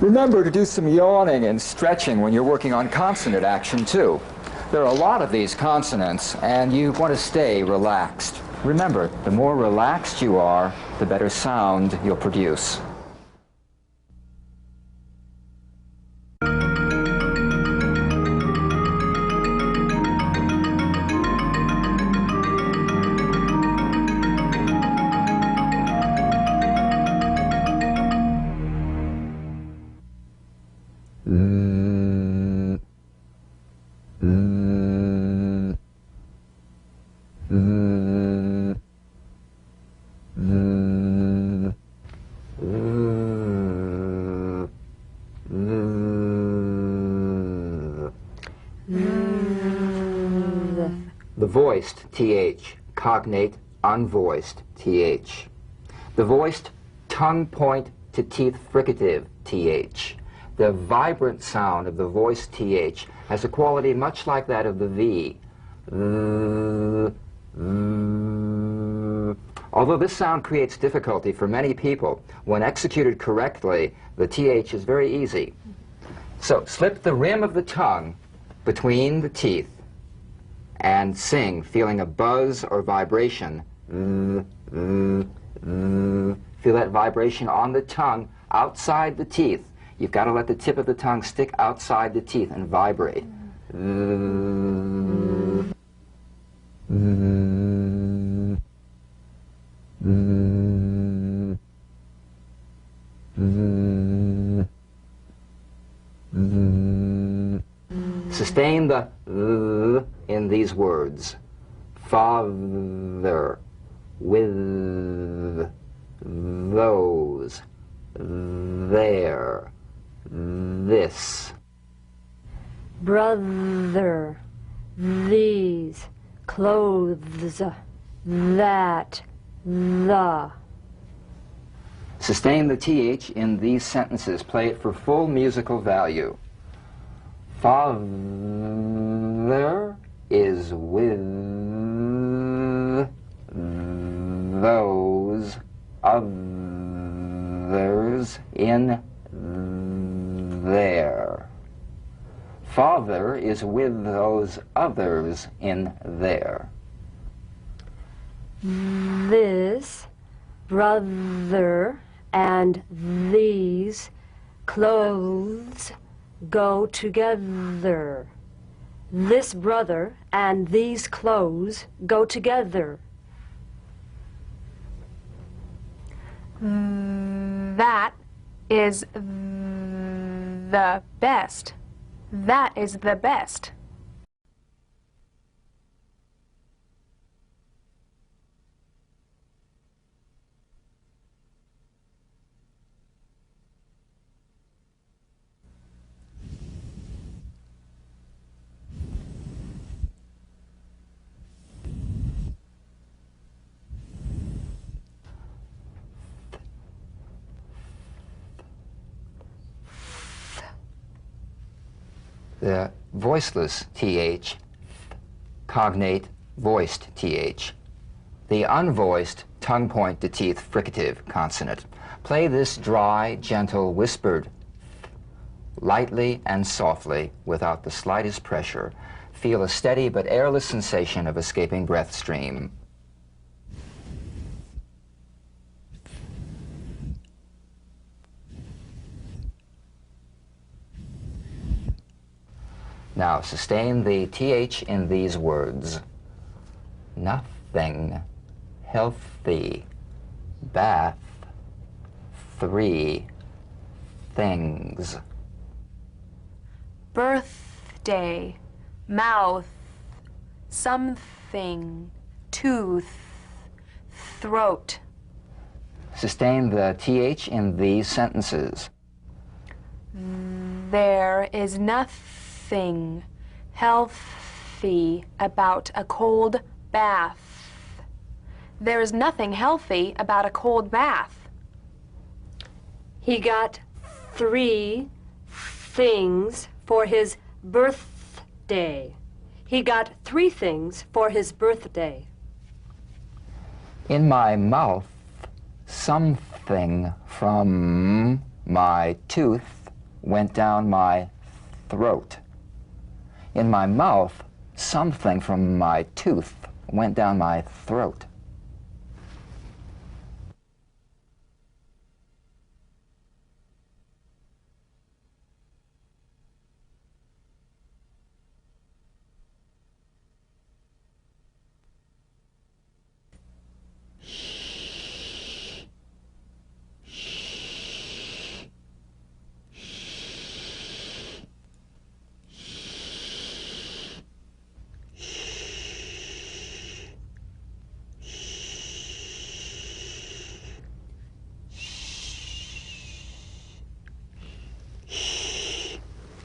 Remember to do some yawning and stretching when you're working on consonant action, too. There are a lot of these consonants, and you want to stay relaxed. Remember, the more relaxed you are, the better sound you'll produce. The voiced TH, cognate, unvoiced TH. The voiced tongue point to teeth fricative TH. The vibrant sound of the voiced TH has a quality much like that of the V. Although this sound creates difficulty for many people, when executed correctly, the TH is very easy. So slip the rim of the tongue between the teeth and sing, feeling a buzz or vibration. Feel that vibration on the tongue outside the teeth. You've got to let the tip of the tongue stick outside the teeth and vibrate. Sustain the in these words. Father, with, those, there, this. Brother, these, clothes, that, the. Sustain the TH in these sentences. Play it for full musical value. Father is with those others in there. Father is with those others in there. This brother and these clothes go together. This brother and these clothes go together. That is the best. That is the best. The voiceless TH, cognate, voiced TH. The unvoiced tongue point to teeth fricative consonant. Play this dry, gentle, whispered, lightly and softly, without the slightest pressure. Feel a steady but airless sensation of escaping breath stream. Now, sustain the TH in these words. Nothing, healthy, bath, 3 things. Birthday, mouth, something, tooth, throat. Sustain the TH in these sentences. There is nothing healthy about a cold bath. There is nothing healthy about a cold bath. He got 3 things for his birthday. He got 3 things for his birthday. In my mouth, Something from my tooth went down my throat. In my mouth, something from my tooth went down my throat.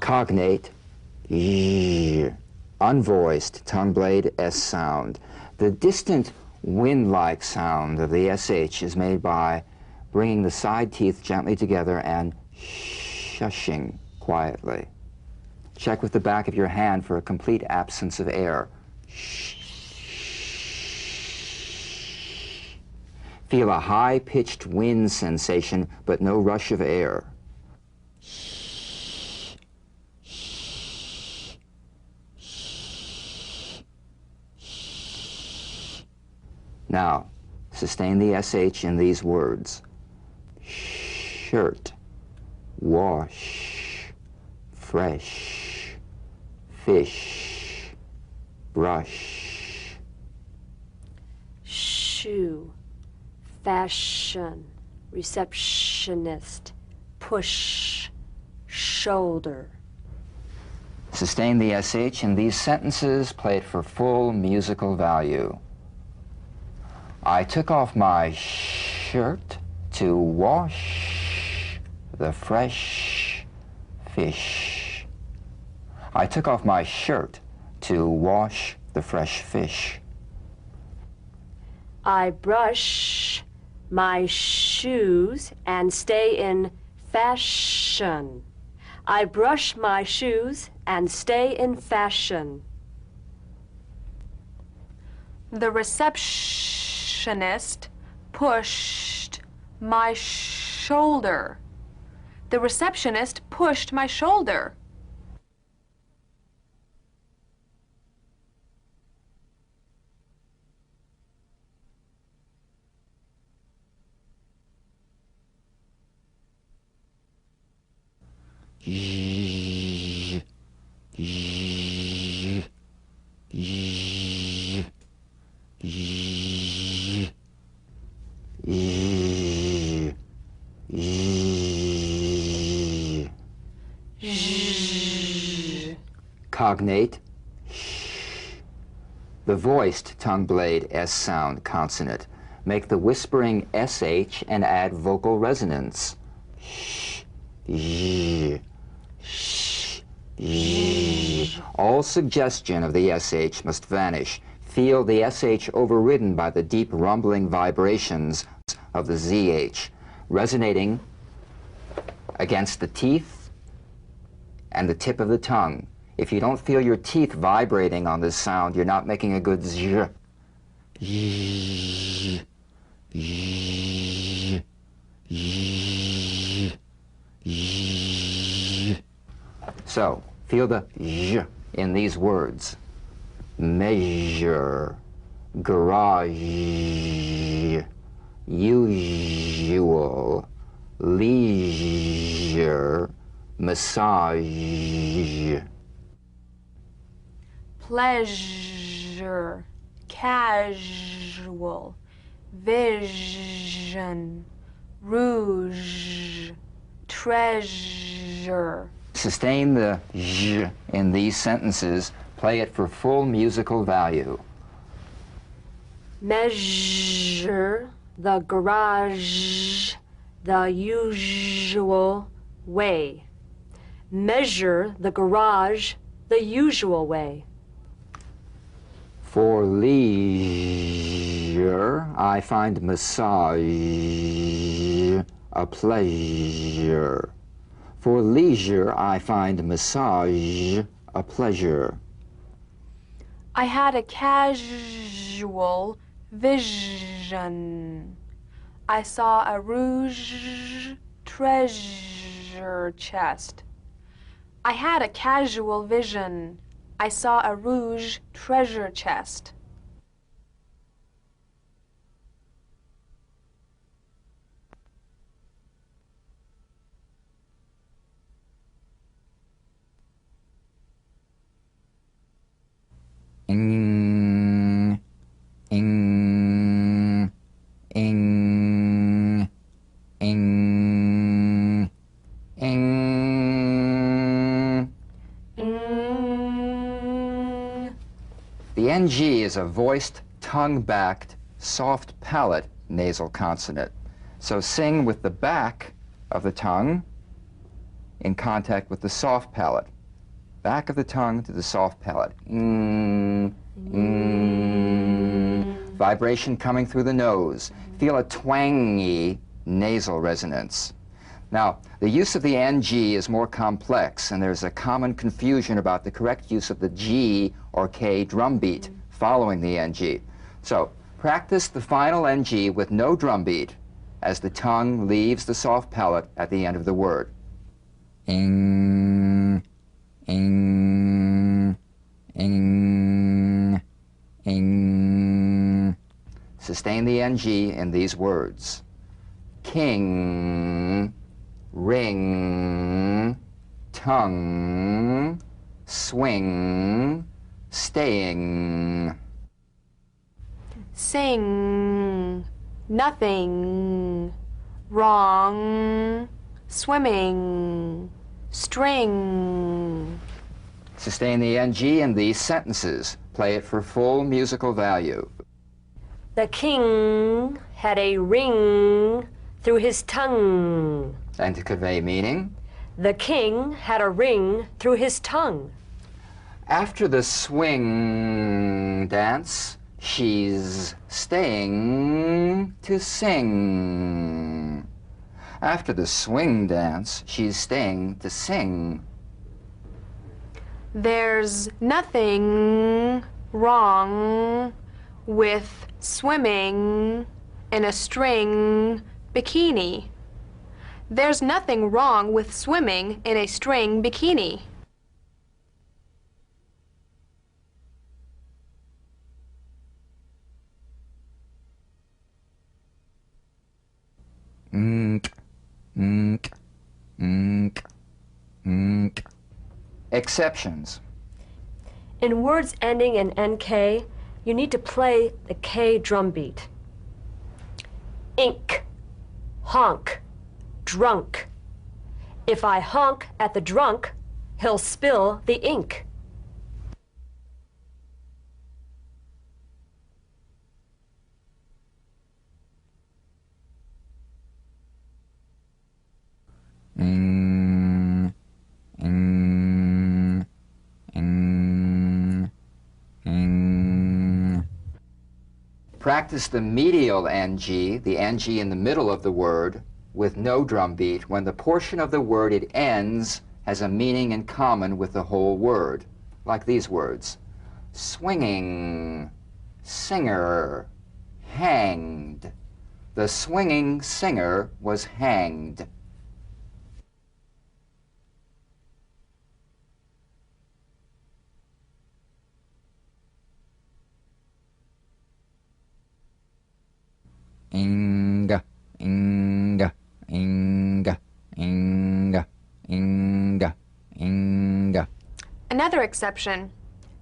Cognate, y, unvoiced tongue blade S sound. The distant wind-like sound of the SH is made by bringing the side teeth gently together and shushing quietly. Check with the back of your hand for a complete absence of air. Feel a high-pitched wind sensation, but no rush of air. Now, sustain the SH in these words. Shirt, wash, fresh, fish, brush. Shoe, fashion, receptionist, push, shoulder. Sustain the SH in these sentences, play it for full musical value. I took off my shirt to wash the fresh fish. I took off my shirt to wash the fresh fish. I brush my shoes and stay in fashion. I brush my shoes and stay in fashion. The receptionist pushed my shoulder. The receptionist pushed my shoulder. Cognate, the voiced tongue blade S sound consonant. Make the whispering SH and add vocal resonance. All suggestion of the SH must vanish. Feel the SH overridden by the deep rumbling vibrations of the ZH, resonating against the teeth and the tip of the tongue. If you don't feel your teeth vibrating on this sound, you're not making a good Z. So, feel the Z in these words. Measure, garage, usual, leisure, massage. Pleasure, casual, vision, rouge, treasure. Sustain the j in these sentences. Play it for full musical value. Measure the garage the usual way. Measure the garage the usual way. For leisure, I find massage a pleasure. For leisure, I find massage a pleasure. I had a casual vision I saw a rouge treasure chest. I had a casual vision. I saw a rouge treasure chest. Ing, ing, ing, ing, ing. The NG is a voiced, tongue-backed, soft palate nasal consonant. So sing with the back of the tongue in contact with the soft palate. Back of the tongue to the soft palate. Vibration coming through the nose. Feel a twangy nasal resonance. Now, the use of the NG is more complex, and there's a common confusion about the correct use of the G or K drum beat following the NG. So, practice the final NG with no drum beat as the tongue leaves the soft palate at the end of the word. Ing, ing, ing, ing. Sustain the NG in these words. King, ring, tongue, swing, staying. Sing, nothing, wrong, swimming, string. Sustain the NG in these sentences. Play it for full musical value. The king had a ring through his tongue. And to convey meaning, The king had a ring through his tongue. after the swing dance, she's staying to sing. After the swing dance, she's staying to sing. There's nothing wrong with swimming in a string bikini. There's nothing wrong with swimming in a string bikini. Exceptions. In words ending in NK, you need to play the K drum beat. Ink, honk, drunk. If I honk at the drunk, he'll spill the ink. Practice the medial NG, the NG in the middle of the word, with no drum beat when the portion of the word it ends has a meaning in common with the whole word, like these words: swinging, singer, hanged. The swinging singer was hanged. Inga, inga, inga, inga, inga, inga. Another exception.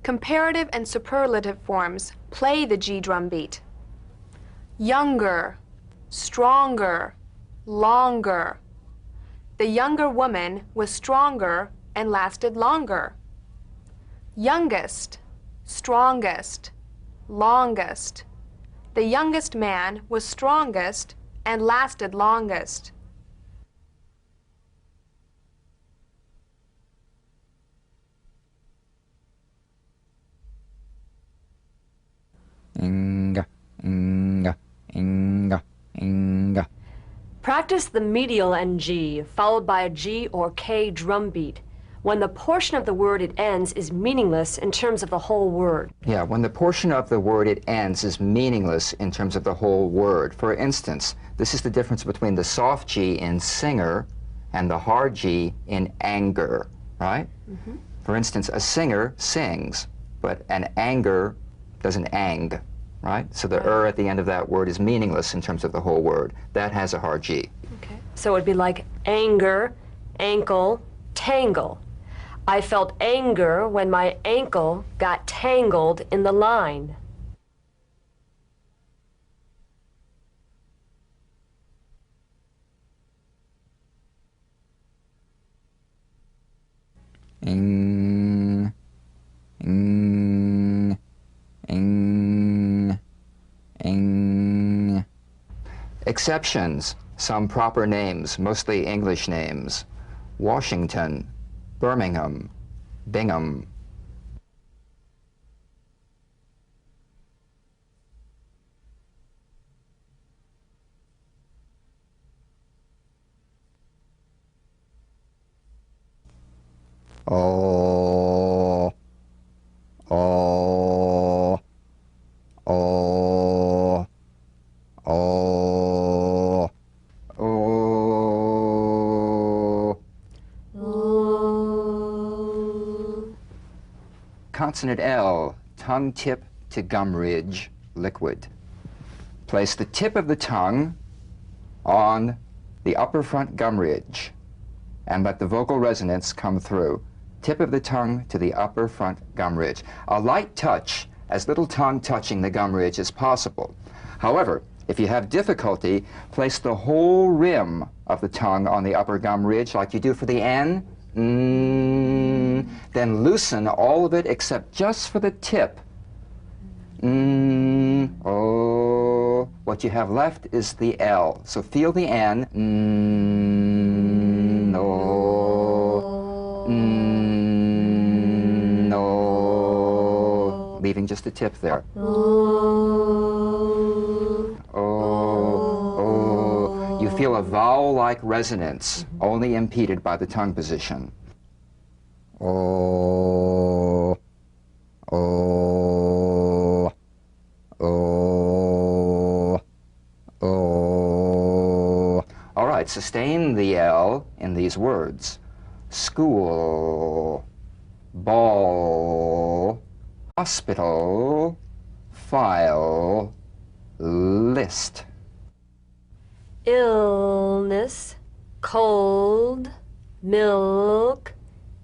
Comparative and superlative forms play the G drum beat. Younger, stronger, longer. The younger woman was stronger and lasted longer. Youngest, strongest, longest. The youngest man was strongest and lasted longest. Inga, inga, inga, inga. Practice the medial NG followed by a G or K drum beat when the portion of the word it ends is meaningless in terms of the whole word. Yeah, when the portion of the word it ends is meaningless in terms of the whole word. For instance, this is the difference between the soft G in singer and the hard G in anger, right? Mm-hmm. For instance, a singer sings, but an anger doesn't ang, right? So the at the end of that word is meaningless in terms of the whole word. That has a hard G. Okay. So it would be like anger, ankle, tangle. I felt anger when my ankle got tangled in the line. Ing, ing, ing, ing. Exceptions, some proper names, mostly English names. Washington, Birmingham, Bingham. Oh, oh, oh, oh, oh. Consonant L, tongue tip to gum ridge, liquid. Place the tip of the tongue on the upper front gum ridge and let the vocal resonance come through. Tip of the tongue to the upper front gum ridge. A light touch, as little tongue touching the gum ridge as possible. However, if you have difficulty, place the whole rim of the tongue on the upper gum ridge like you do for the N. Then loosen all of it except just for the tip. Oh. What you have left is the L. So feel the N. Leaving just the tip there. Oh. You feel a vowel-like resonance, only impeded by the tongue position. Oh. Oh. Oh. Oh. All right, sustain the L in these words. School, ball, hospital, file, list. Illness, cold, milk,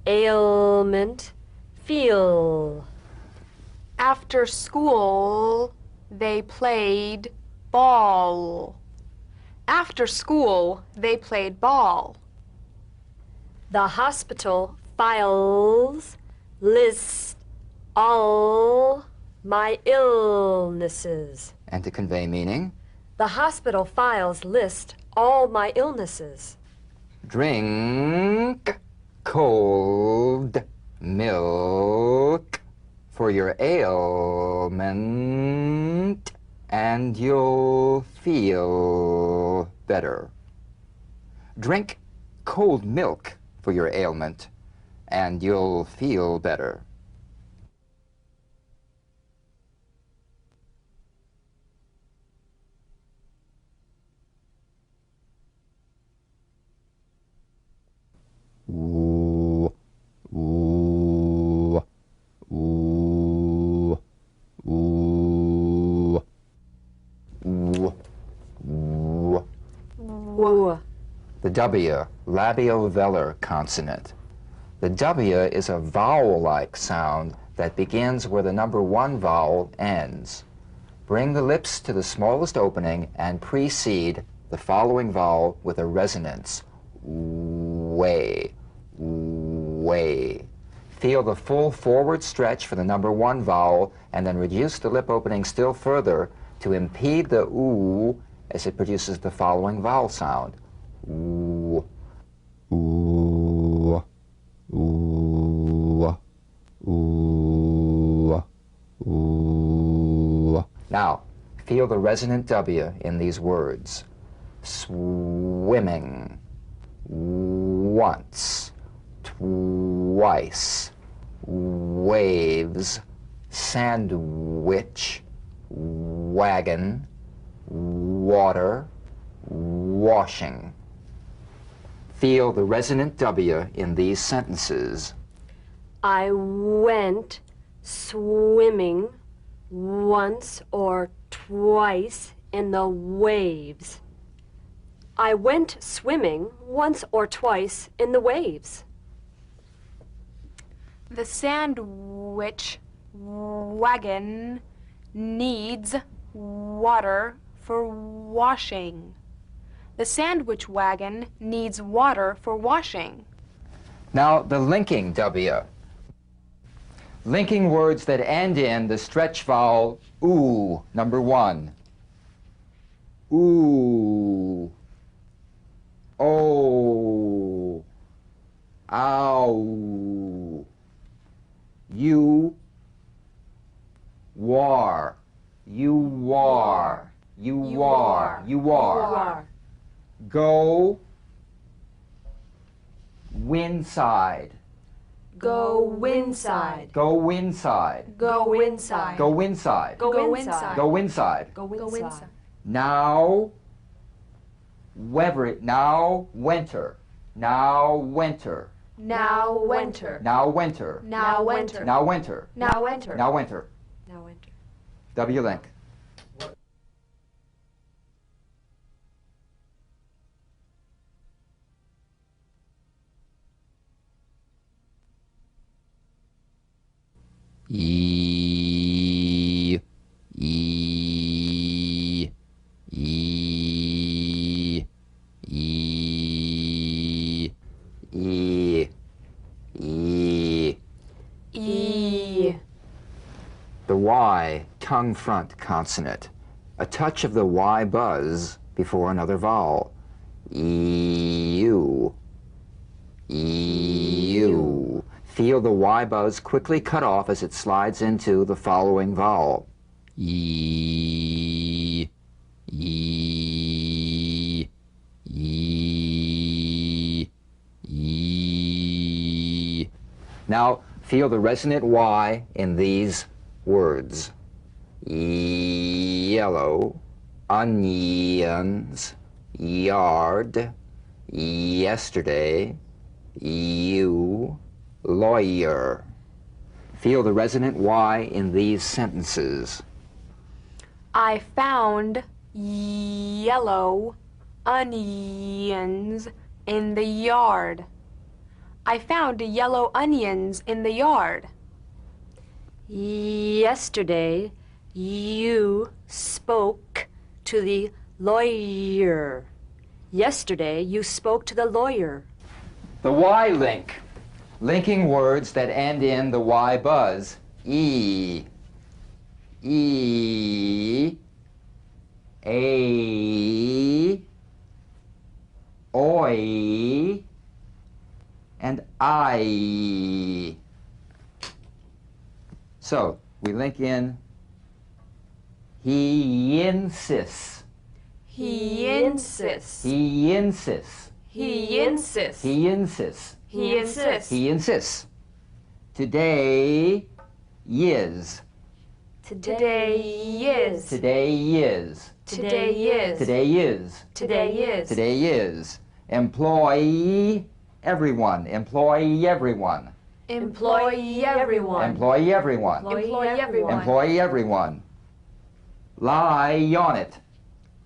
ailment, feel. After school, they played ball. After school, they played ball. The hospital files, lists all my illnesses. And to convey meaning? The hospital files list all my illnesses. Drink cold milk for your ailment and you'll feel better. Drink cold milk for your ailment and you'll feel better. Ooh, ooh, ooh, ooh, ooh, ooh. Ooh. The W, labiovelar consonant. The W is a vowel-like sound that begins where the number 1 vowel ends. Bring the lips to the smallest opening and precede the following vowel with a resonance. Way, way. Feel the full forward stretch for the number 1 vowel and then reduce the lip opening still further to impede the oo as it produces the following vowel sound. Ooh, ooh, ooh, ooh, ooh. Now, feel the resonant W in these words. Swimming, once, twice, waves, sandwich, wagon, water, washing. Feel the resonant W in these sentences. I went swimming once or twice in the waves. I went swimming once or twice in the waves. The sandwich wagon needs water for washing. The sandwich wagon needs water for washing. Now, the linking W. Linking words that end in the stretch vowel oo, number 1. Ooh, oh, ow, you, war, you are, you are, you are. Go, winside. Go winside. Go inside. Go inside. Go inside. Go inside. Go inside. Go inside. Now, now winter. Now winter. Now winter. Now winter. Now winter. Now winter. Now winter. Now winter. Now winter. W link. E, E, E, E, E, E. E. The Y, tongue front consonant. A touch of the Y buzz before another vowel. E-U. E-U. Feel the Y buzz quickly cut off as it slides into the following vowel. E, E, E, E. Now, feel the resonant Y in these words. Yellow, onions, yard, yesterday, you, lawyer. Feel the resonant Y in these sentences. I found yellow onions in the yard. I found yellow onions in the yard. Yesterday, you spoke to the lawyer. Yesterday, you spoke to the lawyer. The Y link. Linking words that end in the Y buzz. E, E, A, Oi, and I. So, we link in he insists. He insists. He insists. He insists. He insists. He insists. He insists. Today is. Today is. Today is. Today is. Today is. Today is. Today is. Employ everyone. Employ everyone. Employ everyone. Employ everyone. Employ everyone. Employ everyone. Lie on it.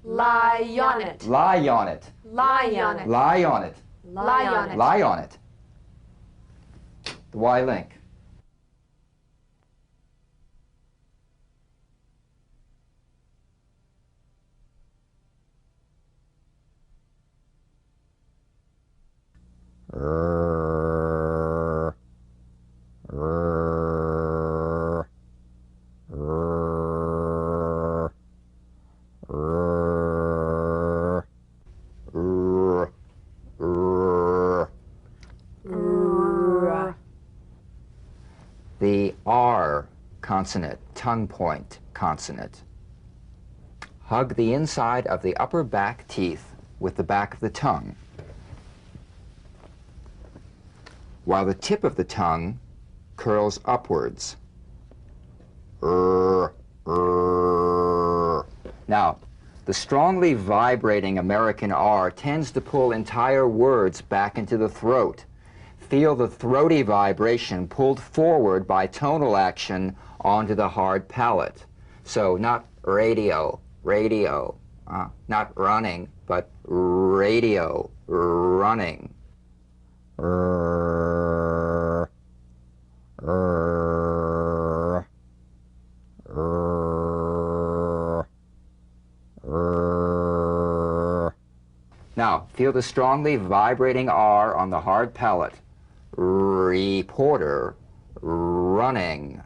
Lie on it. Lie on it. Lie on it. Lie on it. Lie on it. Lie on it. The Y link. The R consonant, tongue point consonant. Hug the inside of the upper back teeth with the back of the tongue. while the tip of the tongue curls upwards. Now, the strongly vibrating American R tends to pull entire words back into the throat. Feel the throaty vibration pulled forward by tonal action onto the hard palate. So not radio, radio, not running, but radio, running. Now, feel the strongly vibrating R on the hard palate. Reporter, running,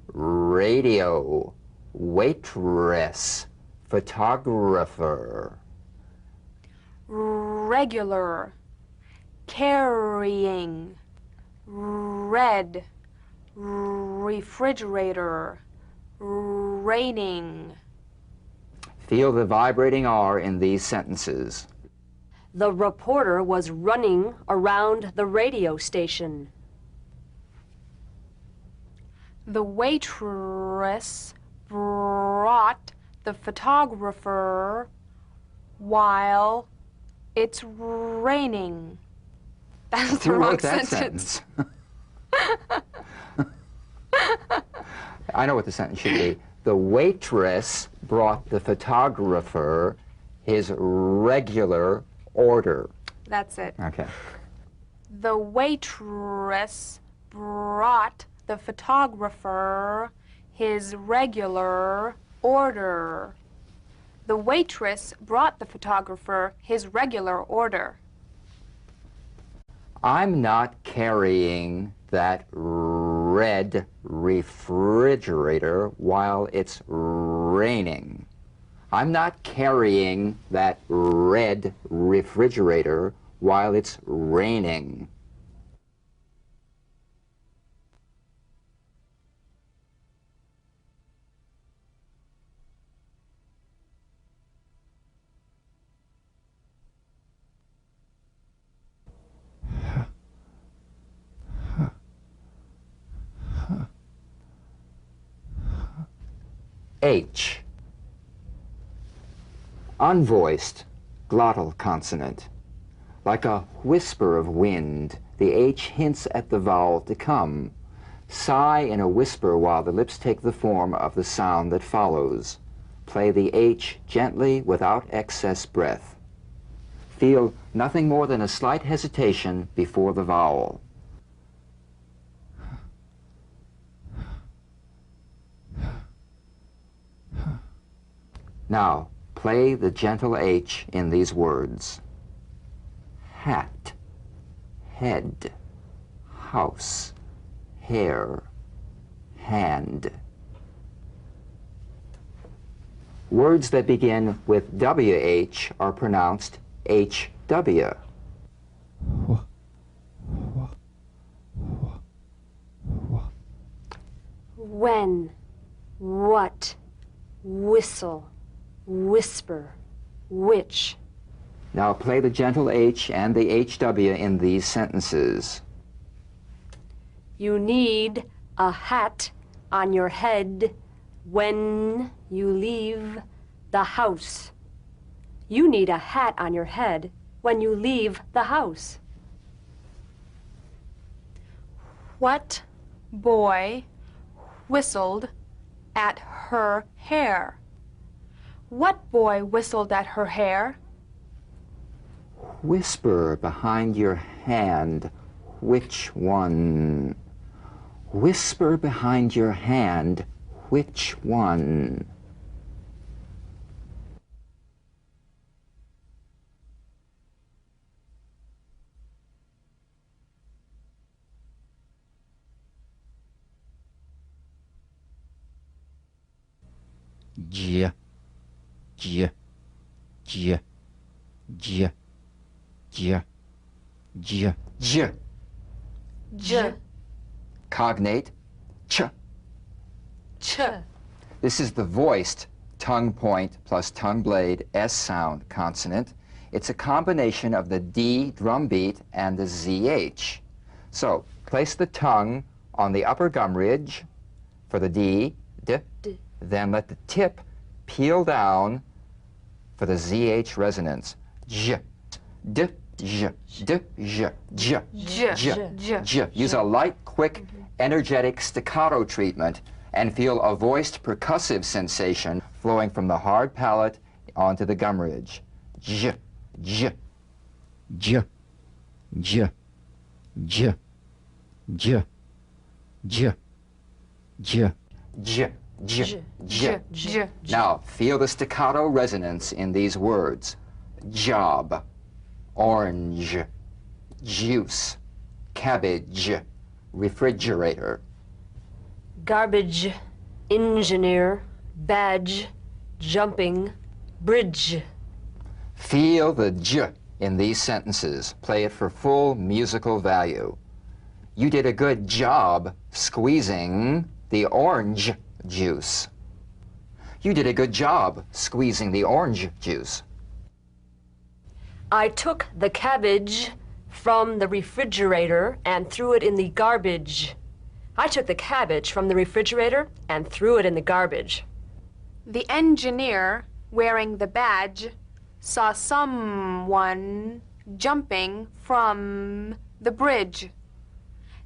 radio, waitress, photographer. Regular, carrying, red, refrigerator, raining. Feel the vibrating R in these sentences. The reporter was running around the radio station. The waitress brought the photographer while it's raining. That's the Who wrong wrote that sentence. I know what the sentence should be. The waitress brought the photographer his regular order. That's it. Okay. The waitress brought the photographer his regular order. The waitress brought the photographer his regular order. I'm not carrying that red refrigerator while it's raining. I'm not carrying that red refrigerator while it's raining. H. Unvoiced, glottal consonant. Like a whisper of wind, the H hints at the vowel to come. Sigh in a whisper while the lips take the form of the sound that follows. Play the H gently without excess breath. Feel nothing more than a slight hesitation before the vowel. Now, play the gentle H in these words. Hat, head, house, hair, hand. Words that begin with WH are pronounced HW. When, what, whistle, whisper, which. Now play the gentle H and the HW in these sentences. You need a hat on your head when you leave the house. You need a hat on your head when you leave the house. What boy whistled at her hair? What boy whistled at her hair? Whisper behind your hand, which one? Whisper behind your hand, which one? J, J, J, J, J, J, J. J, Cognate, ch. ch. This is the voiced tongue point plus tongue blade S sound consonant. It's a combination of the D drum beat and the ZH. So, place the tongue on the upper gum ridge for the D, D, then let the tip peel down for the ZH resonance. J, D, J, D, J, J, J, J. Use a light, quick, energetic staccato treatment and feel a voiced percussive sensation flowing from the hard palate onto the gum ridge. J, J, J, J, J, J, J, J, J, J, J, J. Now, feel the staccato resonance in these words. Job, orange, juice, cabbage, refrigerator. Garbage, engineer, badge, jumping, bridge. Feel the J in these sentences. Play it for full musical value. You did a good job squeezing the orange juice. You did a good job squeezing the orange juice. I took the cabbage from the refrigerator and threw it in the garbage. I took the cabbage from the refrigerator and threw it in the garbage. The engineer wearing the badge saw someone jumping from the bridge.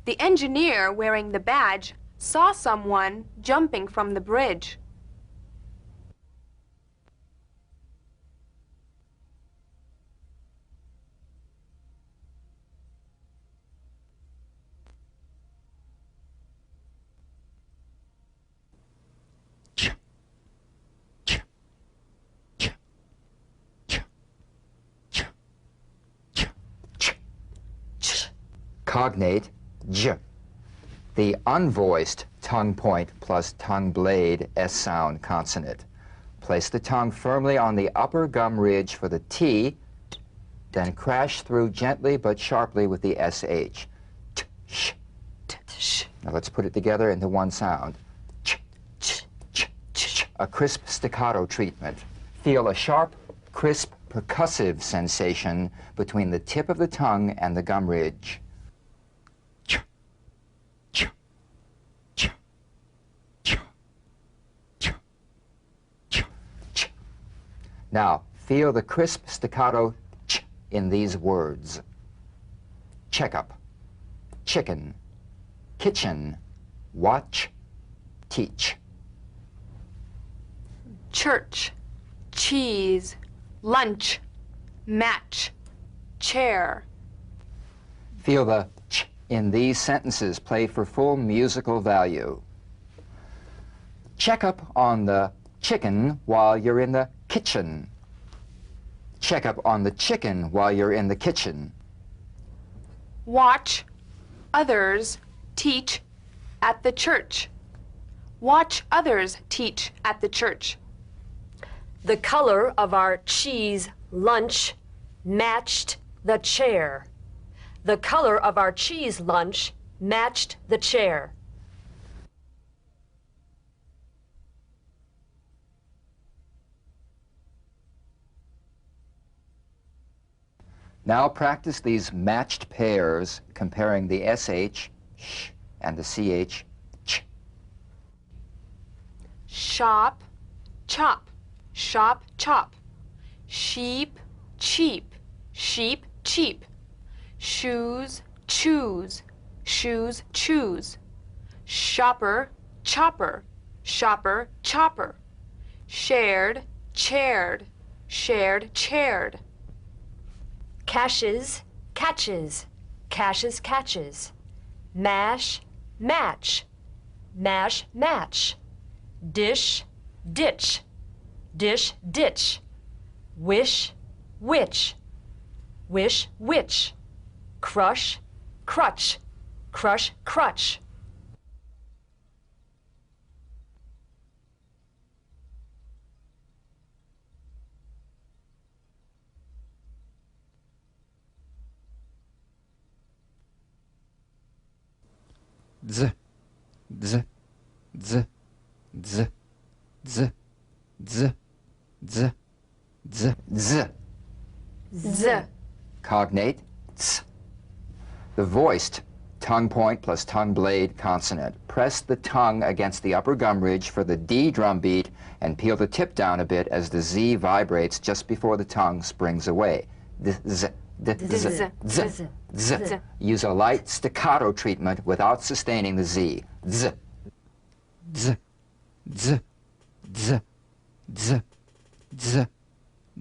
The engineer wearing the badge saw someone jumping from the bridge. Cognate J. The unvoiced tongue point plus tongue blade S sound consonant. Place the tongue firmly on the upper gum ridge for the T, then crash through gently but sharply with the SH. T, sh, t, sh. Now let's put it together into one sound. Ch, ch, ch, ch. A crisp staccato treatment. Feel a sharp, crisp, percussive sensation between the tip of the tongue and the gum ridge. Now, feel the crisp staccato ch in these words. Checkup, chicken, kitchen, watch, teach. Church, cheese, lunch, match, chair. Feel the ch in these sentences. Play for full musical value. Check up on the chicken while you're in the kitchen. Check up on the chicken while you're in the kitchen. Watch others teach at the church. Watch others teach at the church. The color of our cheese lunch matched the chair. The color of our cheese lunch matched the chair. Now practice these matched pairs, comparing the SH, sh, and the CH, ch. Shop, chop, shop, chop. Sheep, cheap, sheep, cheap. Shoes, choose, shoes, choose. Shopper, chopper, shopper, chopper. Shared, chaired, shared, chaired. Caches, catches, caches, catches. Mash, match, mash, match. Dish, ditch, dish, ditch. Wish, which, wish, which. Crush, crutch, crush, crutch. Z, z, z, z, z, z, z, z, z. Z. Cognate ts. The voiced tongue point plus tongue blade consonant. Press the tongue against the upper gum ridge for the D drum beat and peel the tip down a bit as the Z vibrates just before the tongue springs away. Z, d, z, z, z. Use a light staccato treatment without sustaining the Z. Z, z, z, z, z, z,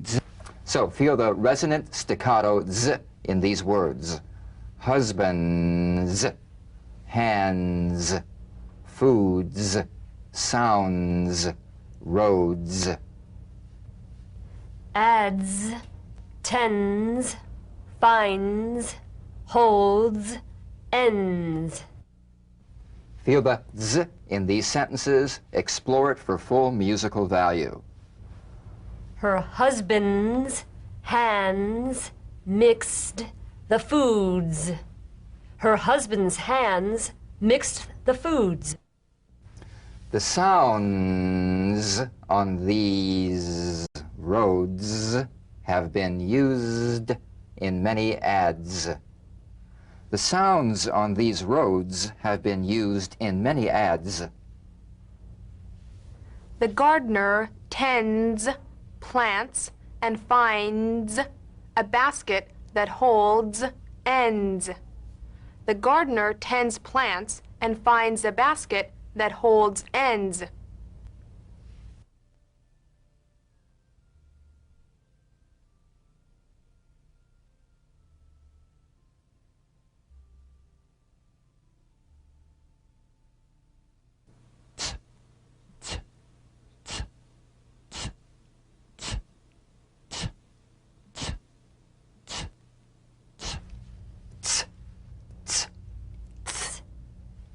z. So feel the resonant staccato Z in these words. Husbands, hands, foods, sounds, roads. Adds, tends, finds, holds, ends. Feel the Z in these sentences. Explore it for full musical value. Her husband's hands mixed the foods. Her husband's hands mixed the foods. The sounds on these roads have been used in many ads. The sounds on these roads have been used in many ads. The gardener tends plants and finds a basket that holds ends. The gardener tends plants and finds a basket that holds ends.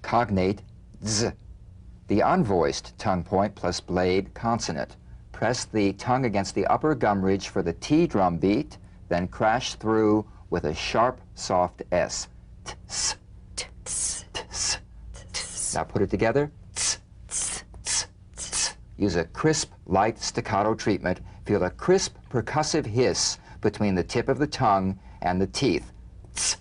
Cognate Z. The unvoiced tongue point plus blade consonant. Press the tongue against the upper gum ridge for the T drum beat, then crash through with a sharp, soft S. Ts, ts, ts, ts. Now put it together. Ts, ts, ts, ts. Use a crisp, light staccato treatment. Feel a crisp, percussive hiss between the tip of the tongue and the teeth. Ts.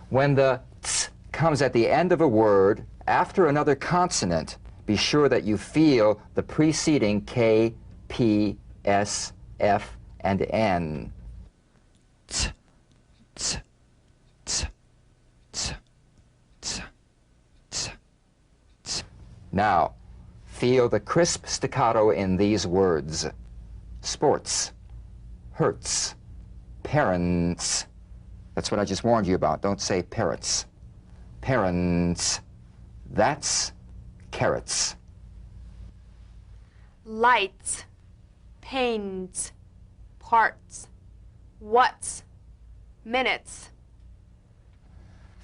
When the ts comes at the end of a word, after another consonant, be sure that you feel the preceding K, P, S, F, and N. Ts, ts, ts, ts, ts, ts, ts. Now, feel the crisp staccato in these words. Sports, hurts, parents. That's what I just warned you about. Don't say parrots. Parents. That's carrots. Lights, pains, parts, what's, minutes.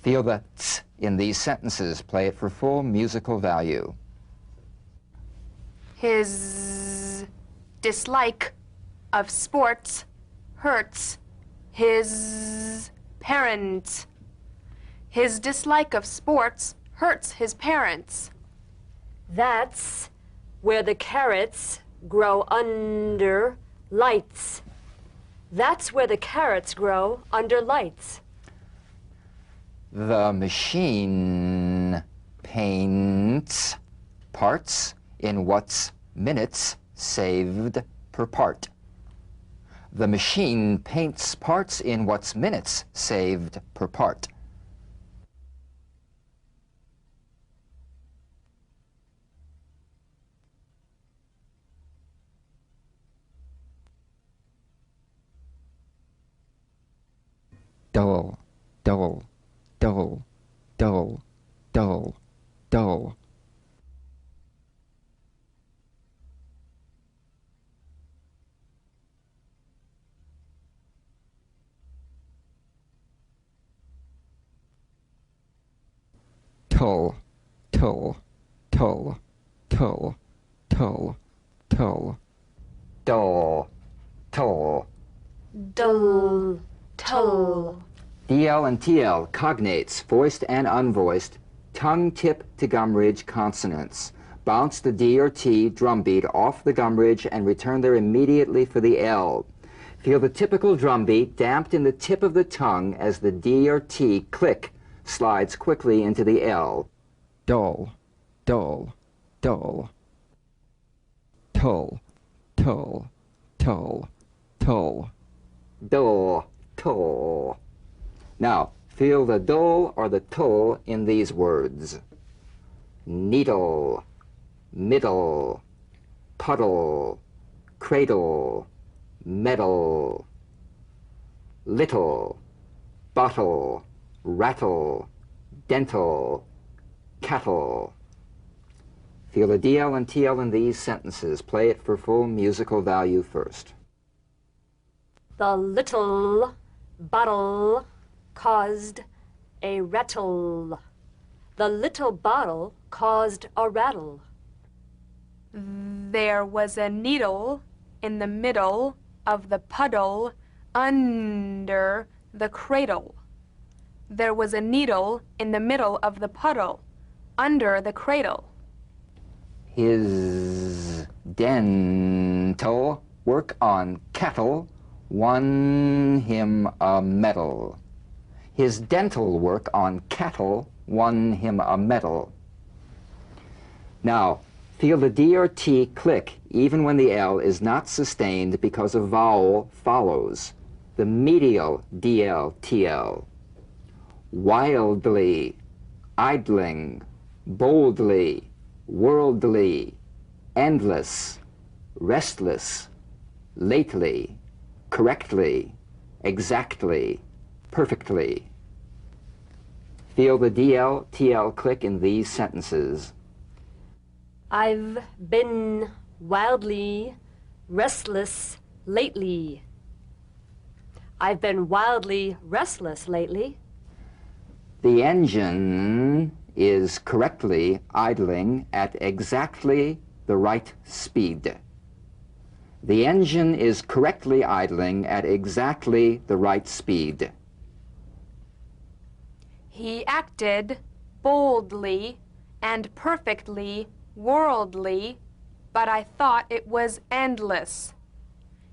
Feel the ts in these sentences. Play it for full musical value. His dislike of sports hurts his parents. His dislike of sports hurts his parents. That's where the carrots grow under lights. That's where the carrots grow under lights. The machine paints parts in what's minutes saved per part. The machine paints parts in what's minutes saved per part. Dull, dull, dull, dull, dull, dull. Tull, tull, tull, tull, tull, tull. Dull, tull. Dull, tull. DL and TL, cognates, voiced and unvoiced, tongue tip to gum ridge consonants. Bounce the D or T drum beat off the gum ridge and return there immediately for the L. Feel the typical drum beat damped in the tip of the tongue as the D or T click, slides quickly into the L. Dull, dull, dull. Tull, tull, tull, tull. Dull, tull. Now, feel the dull or the tull in these words. Needle, middle, puddle, cradle, medal, little, bottle, rattle, dental, cattle. Feel the DL and TL in these sentences. Play it for full musical value first. The little bottle caused a rattle. The little bottle caused a rattle. There was a needle in the middle of the puddle under the cradle. There was a needle in the middle of the puddle under the cradle. His dental work on cattle won him a medal. His dental work on cattle won him a medal. Now, feel the D or T click even when the L is not sustained because a vowel follows. The medial DL, TL. Wildly, idling, boldly, worldly, endless, restless, lately, correctly, exactly, perfectly. Feel the DL, TL click in these sentences. I've been wildly restless lately. I've been wildly restless lately. The engine is correctly idling at exactly the right speed. The engine is correctly idling at exactly the right speed. He acted boldly and perfectly worldly, but I thought it was endless.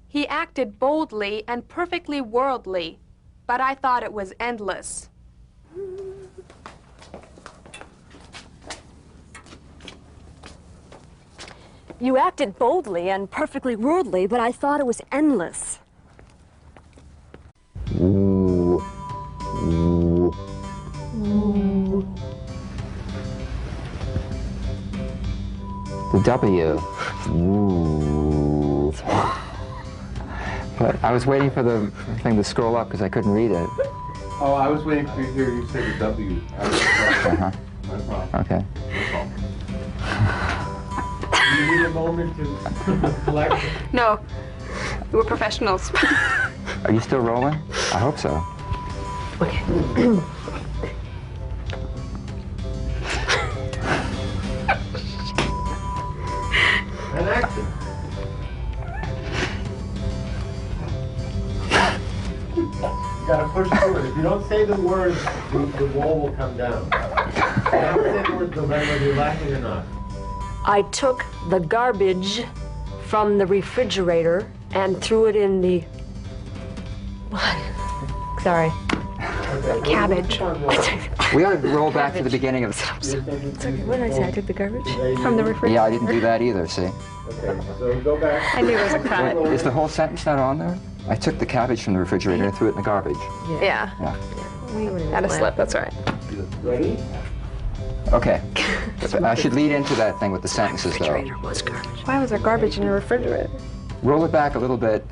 He acted boldly and perfectly worldly, but I thought it was endless. You acted boldly and perfectly worldly, but I thought it was endless. Ooh. Ooh. The W. Ooh. But I was waiting for the thing to scroll up because I couldn't read it. Oh, I was waiting for you to hear you say the W. Uh-huh. No problem. Okay. No problem. Do you need a moment to collect? No, we're professionals. Are you still rolling? I hope so. And action. You gotta push through it. If you don't say the words, the wall will come down. You have to say the words no matter whether you're laughing or not. I took the garbage from the refrigerator and threw it in the... What? Sorry. Cabbage. We ought to roll back to the beginning of the sentence. What did I say? I took the garbage? From the refrigerator. Yeah, I didn't do that either, see? Okay, so go back. I knew it was a cut. Is the whole sentence not on there? I took the cabbage from the refrigerator and threw it in the garbage. Yeah. Yeah. Had a slip, that's right. Ready? Okay. I should lead into that thing with the sentences, though. Was garbage. Why was there garbage in the refrigerator? Roll it back a little bit.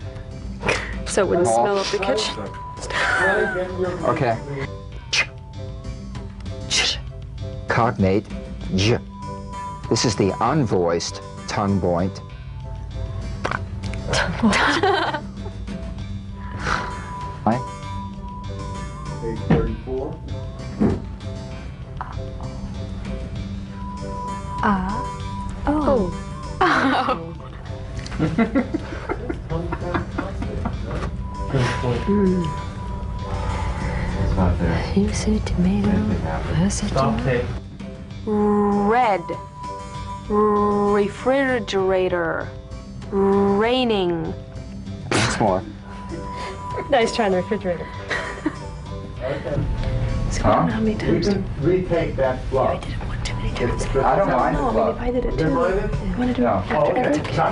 So it wouldn't Paul. smell up the kitchen. Okay. Cognate J. This is the unvoiced tongue point. Right? Page 34. Oh. It's not there. You say tomato. Stop tape. Red. Refrigerator. Raining. Once more. Nice try in the refrigerator. Okay. So I don't know how many We times. can retake that I fluff. did it one too many times. I don't mind No, the I mean, club. if I did it You too, mind it? you want to do No. it after Okay. every. Not